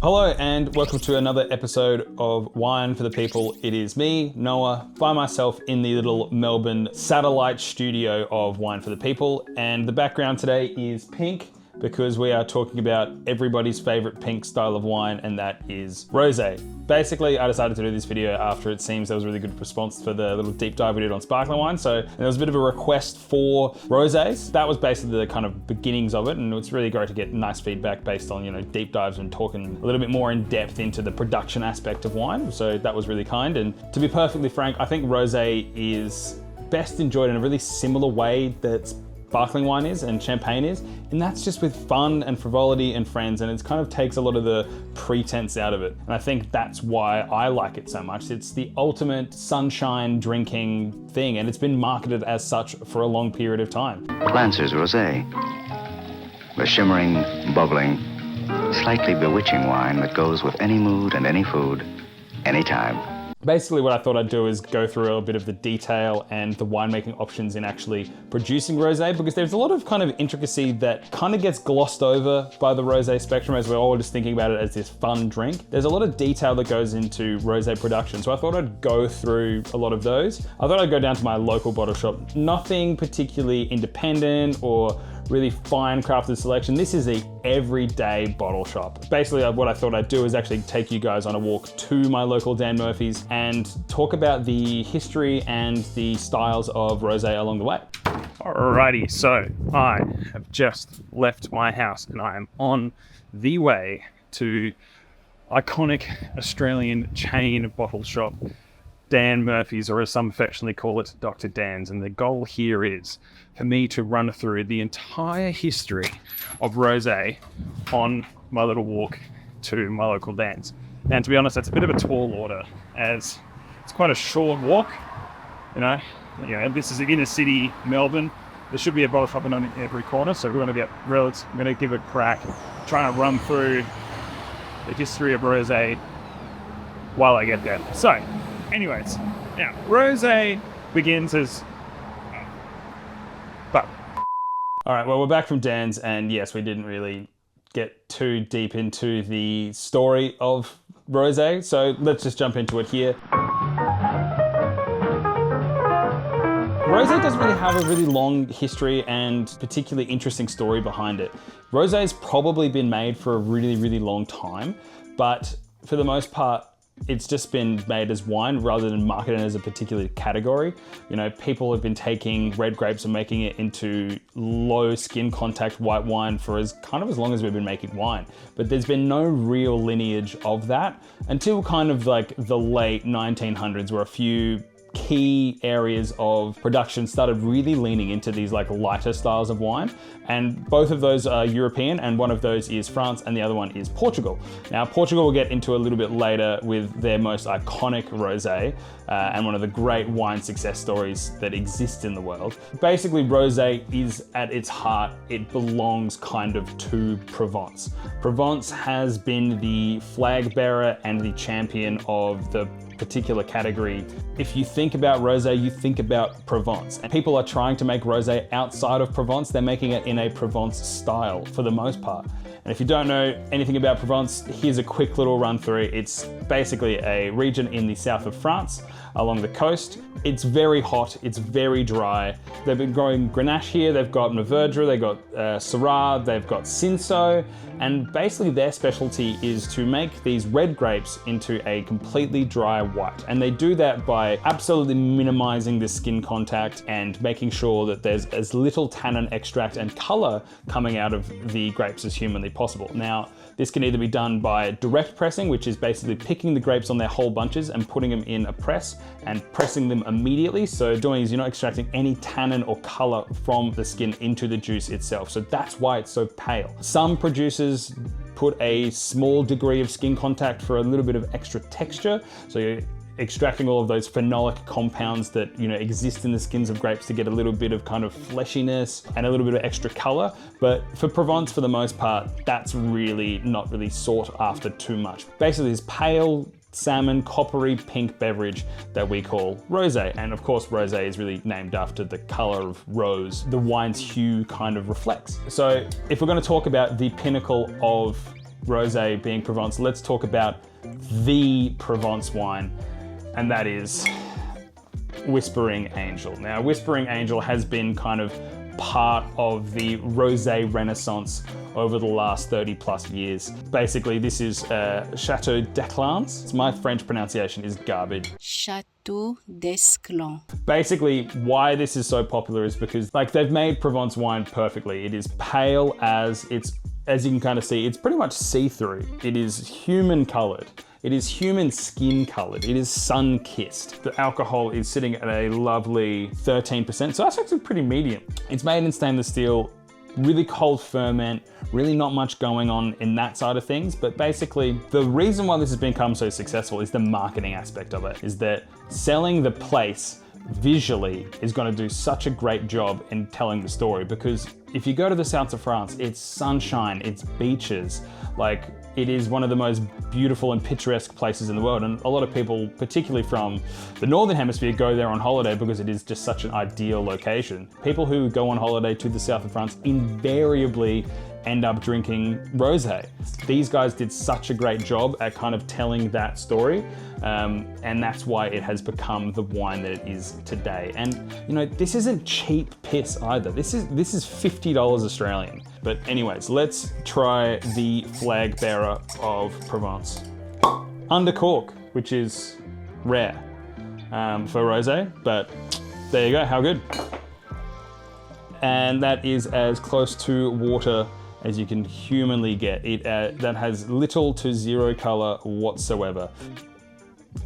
Hello and welcome to another episode of Wine for the People. It is me, Noah, by myself in the little Melbourne satellite studio of Wine for the People. And the background today is pink because we are talking about everybody's favorite pink style of wine, and that is rosé. Basically, I decided to do this video after it seems there was a really good response for the little deep dive we did on sparkling wine. So there was a bit of a request for rosés. That was basically the kind of beginnings of it, and it's really great to get nice feedback based on, deep dives and talking a little bit more in depth into the production aspect of wine. So that was really kind. And to be perfectly frank, I think rosé is best enjoyed in a really similar way that sparkling wine is and champagne is, and that's just with fun and frivolity and friends, and it kind of takes a lot of the pretense out of it. And I think that's why I like it so much. It's the ultimate sunshine drinking thing, and it's been marketed as such for a long period of time. Lancer's Rosé, the shimmering, bubbling, slightly bewitching wine that goes with any mood and any food, anytime. Basically what I thought I'd do is go through a bit of the detail and the winemaking options in actually producing rosé, because there's a lot of kind of intricacy that kind of gets glossed over by the rosé spectrum as we're all just thinking about it as this fun drink. There's a lot of detail that goes into rosé production, so I thought I'd go through a lot of those. I thought I'd go down to my local bottle shop. Nothing particularly independent or really fine crafted selection. This is a everyday bottle shop. Basically what I thought I'd do is actually take you guys on a walk to my local Dan Murphy's and talk about the history and the styles of rosé along the way. Alrighty, so I have just left my house and I am on the way to iconic Australian chain bottle shop, Dan Murphy's, or as some affectionately call it, Dr. Dan's. And the goal here is for me to run through the entire history of rosé on my little walk to my local Dan's. And to be honest, that's a bit of a tall order as it's quite a short walk. This is inner city Melbourne. There should be a bottle shop on every corner, so we're going to give it a crack, trying to run through the history of rosé while I get there. So, anyways, now rosé begins as. All right, well, we're back from Dan's, and yes, we didn't really get too deep into the story of rosé, so let's just jump into it here. Rosé doesn't really have a really long history and particularly interesting story behind it. Rosé's probably been made for a really, really long time, but for the most part, it's just been made as wine rather than marketed as a particular category. People have been taking red grapes and making it into low skin contact white wine for as long as we've been making wine. But there's been no real lineage of that until kind of like the late 1900s, where a few key areas of production started really leaning into these like lighter styles of wine, and both of those are European, and one of those is France and the other one is Portugal. Now Portugal we'll get into a little bit later with their most iconic rosé and one of the great wine success stories that exist in the world. Basically rosé is at its heart, it belongs kind of to Provence. Provence has been the flag bearer and the champion of the particular category. If you think about rosé, you think about Provence. And people are trying to make rosé outside of Provence. They're making it in a Provence style for the most part. And if you don't know anything about Provence, here's a quick little run through. It's basically a region in the south of France along the coast. It's very hot, it's very dry. They've been growing Grenache here, they've got Mourvedre, they've got Syrah, they've got Cinsault, and basically their specialty is to make these red grapes into a completely dry white. And they do that by absolutely minimizing the skin contact and making sure that there's as little tannin extract and color coming out of the grapes as humanly possible. Now, this can either be done by direct pressing, which is basically picking the grapes on their whole bunches and putting them in a press and pressing them immediately. So doing is you're not extracting any tannin or color from the skin into the juice itself. So that's why it's so pale. Some producers put a small degree of skin contact for a little bit of extra texture. So you're extracting all of those phenolic compounds that exist in the skins of grapes to get a little bit of kind of fleshiness and a little bit of extra color. But for Provence, for the most part, that's really not really sought after too much. Basically, this pale salmon, coppery pink beverage that we call rosé. And of course, rosé is really named after the color of rose the wine's hue kind of reflects. So if we're going to talk about the pinnacle of rosé being Provence, let's talk about the Provence wine, and that is Whispering Angel. Now, Whispering Angel has been kind of part of the rosé renaissance over the last 30 plus years. Basically, this is Chateau d'Esclans. My French pronunciation is garbage. Chateau d'Esclans. Basically, why this is so popular is because they've made Provence wine perfectly. It is pale as you can kind of see, it's pretty much see-through. It is human colored. It is human skin colored. It is sun-kissed. The alcohol is sitting at a lovely 13%, so that's actually pretty medium. It's made in stainless steel, really cold ferment, really not much going on in that side of things. But basically, the reason why this has become so successful is the marketing aspect of it, is that selling the place visually is going to do such a great job in telling the story. Because if you go to the south of France, it's sunshine, it's beaches, it is one of the most beautiful and picturesque places in the world. And a lot of people, particularly from the Northern Hemisphere, go there on holiday because it is just such an ideal location. People who go on holiday to the south of France invariably end up drinking rosé. These guys did such a great job at kind of telling that story. And that's why it has become the wine that it is today. And this isn't cheap piss either. This is $50 Australian. But anyways, let's try the flag bearer of Provence. Uncork, which is rare for rosé, but there you go, how good. And that is as close to water as you can humanly get. That has little to zero color whatsoever.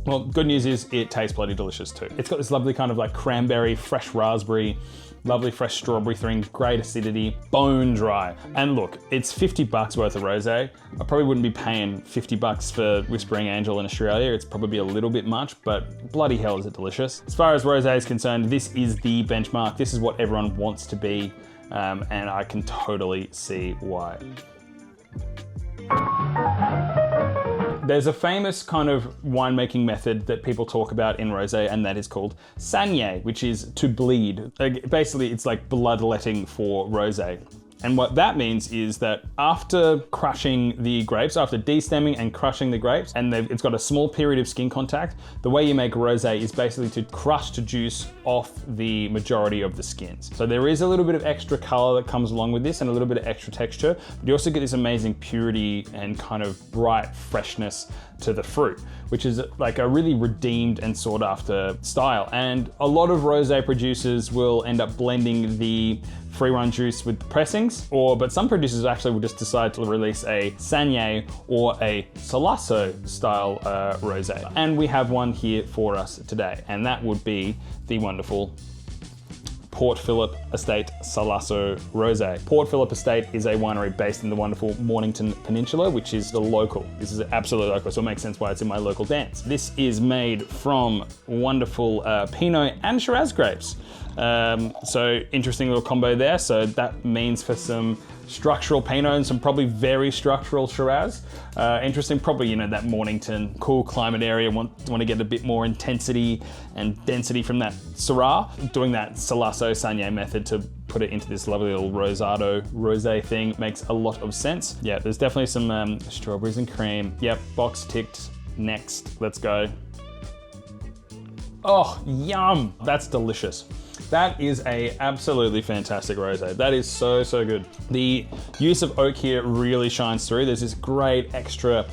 Well, good news is it tastes bloody delicious too. It's got this lovely kind of cranberry, fresh raspberry, lovely fresh strawberry thing, great acidity, bone dry. And look, it's $50 worth of rosé. I probably wouldn't be paying $50 for Whispering Angel in Australia. It's probably a little bit much, but bloody hell is it delicious. As far as rosé is concerned, this is the benchmark. This is what everyone wants to be. And I can totally see why. There's a famous kind of winemaking method that people talk about in rosé, and that is called saignée, which is to bleed. Basically, it's like bloodletting for rosé. And what that means is that after crushing the grapes, after destemming and crushing the grapes, and it's got a small period of skin contact, the way you make rosé is basically to crush the juice off the majority of the skins. So there is a little bit of extra color that comes along with this and a little bit of extra texture, but you also get this amazing purity and kind of bright freshness to the fruit, which is like a really redeemed and sought after style. And a lot of rosé producers will end up blending the free run juice with pressings, but some producers actually will just decide to release a saignée or a Salasso style rosé. And we have one here for us today, and that would be the wonderful Port Phillip Estate Salasso Rosé. Port Phillip Estate is a winery based in the wonderful Mornington Peninsula, which is the local. This is absolutely local, so it makes sense why it's in my local dance. This is made from wonderful Pinot and Shiraz grapes. So interesting little combo there. So that means for some structural Pinot and some probably very structural Shiraz. Interesting, probably, that Mornington cool climate area, want to get a bit more intensity and density from that Syrah. Doing that Salasso Saignée method to put it into this lovely little rosado rosé thing makes a lot of sense. Yeah, there's definitely some strawberries and cream. Yep, box ticked. Next, let's go. Oh, yum, that's delicious. That is a absolutely fantastic rosé. That is so, so good. The use of oak here really shines through. There's this great extra,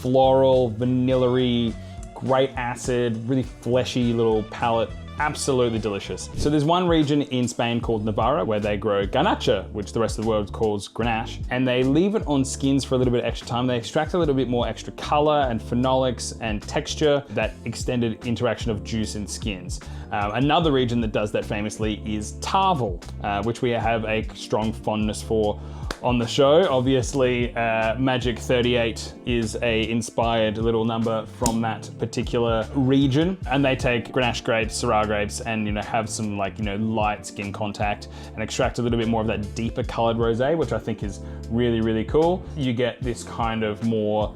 floral, vanilla-y, great acid, really fleshy little palate. Absolutely delicious. So there's one region in Spain called Navarra where they grow Garnacha, which the rest of the world calls Grenache, and they leave it on skins for a little bit extra time. They extract a little bit more extra color and phenolics and texture, that extended interaction of juice and skins. Another region that does that famously is Tavel, which we have a strong fondness for on the show. Obviously, Magic 38 is a inspired little number from that particular region, and they take Grenache grapes, Syrah grapes, and have some light skin contact and extract a little bit more of that deeper colored rosé, which I think is really, really cool. You get this kind of more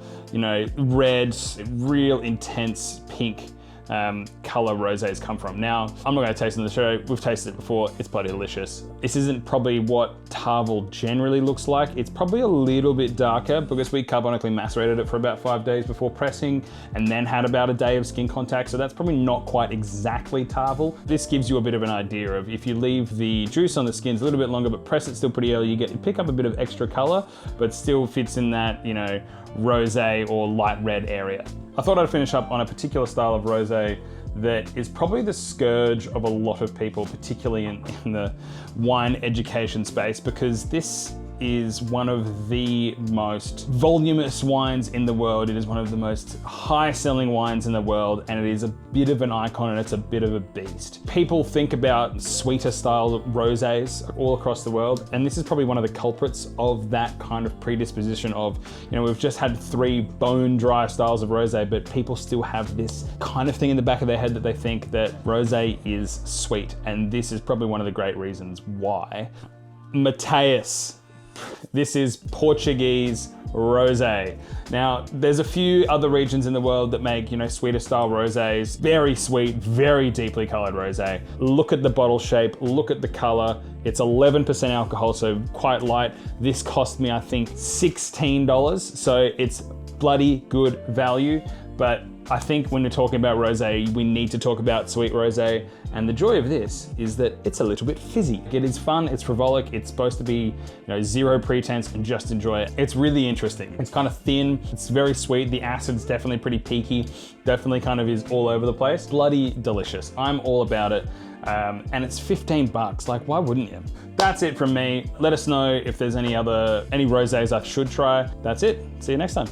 red, real intense pink color rosés come from. Now, I'm not gonna taste it in the show. We've tasted it before. It's bloody delicious. This isn't probably what Tavel generally looks like. It's probably a little bit darker because we carbonically macerated it for about 5 days before pressing and then had about a day of skin contact. So that's probably not quite exactly Tavel. This gives you a bit of an idea of if you leave the juice on the skins a little bit longer, but press it still pretty early, you pick up a bit of extra color, but still fits in that, you know, rosé or light red area. I thought I'd finish up on a particular style of rosé that is probably the scourge of a lot of people, particularly in the wine education space, because this is one of the most voluminous wines in the world. It is one of the most high-selling wines in the world, and it is a bit of an icon and it's a bit of a beast. People think about sweeter style rosés all across the world, and this is probably one of the culprits of that kind of predisposition of, you know, we've just had 3 bone-dry styles of rosé, but people still have this kind of thing in the back of their head that they think that rosé is sweet, and this is probably one of the great reasons why. Mateus. This is Portuguese rosé. Now, there's a few other regions in the world that make, you know, sweeter style rosés, very sweet, very deeply colored rosé. Look at the bottle shape, look at the color. It's 11% alcohol, so quite light. This cost me, I think, $16, so it's bloody good value. But I think when we're talking about rosé, we need to talk about sweet rosé. And the joy of this is that it's a little bit fizzy. It is fun, it's frivolic, it's supposed to be, you know, zero pretense and just enjoy it. It's really interesting. It's kind of thin, it's very sweet. The acid's definitely pretty peaky, definitely kind of is all over the place. Bloody delicious. I'm all about it. And it's 15 bucks, like why wouldn't you? That's it from me. Let us know if there's any rosés I should try. That's it. See you next time.